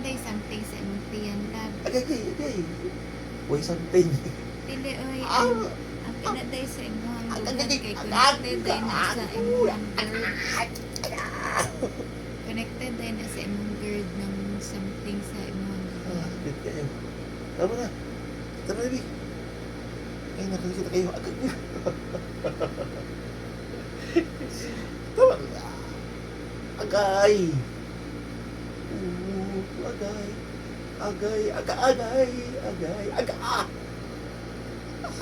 day something sa imong tiyan lab. Agay. Uy, something. Dili oy Ah! ang kinaday sa imong Agay, dugan agay, kay agay, connected day na sa agay, imong gird. Connected day na sa imong gird ng something sa imong dugan. Sakit kayo. Tama na. Tama na, Bi. Ay, nakakita kayo. Agay. Tama na. Agay. Agay.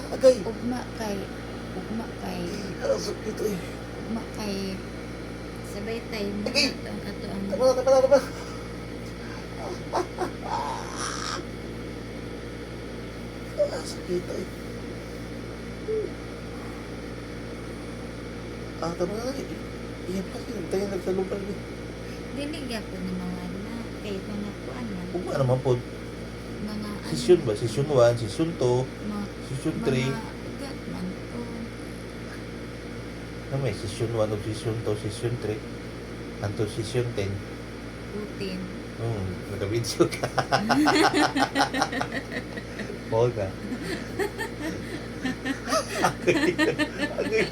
Agay. Ugma kay Sakit eh. ugma kay sabay tayo mo Okay. ato ang Tama na. Sakit eh. Tama na. Iyan pa kayo. Tayo nagsalupan. dili gyapon ni mga na kay mga kuan man Kung ano naman po, mga session ba? Session 1, session 2, mga session 3. ugat man po. Na may session 1 o session 2, session 3. Anto session 10. Putin. Nagka-video ka. Oo na. Agay. Agay.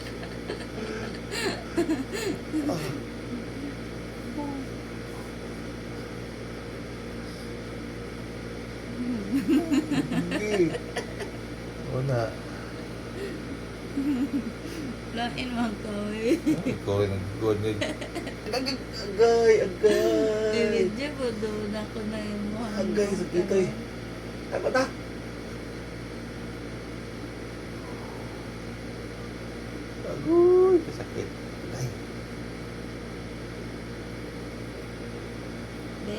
Oo na. Lain man ko eh. Ikaw ay nag-goneg. Agay. Dili po doon ako na yung mga Agay, sakit eh. Tama na. Agoy, kasakit. Agay. De.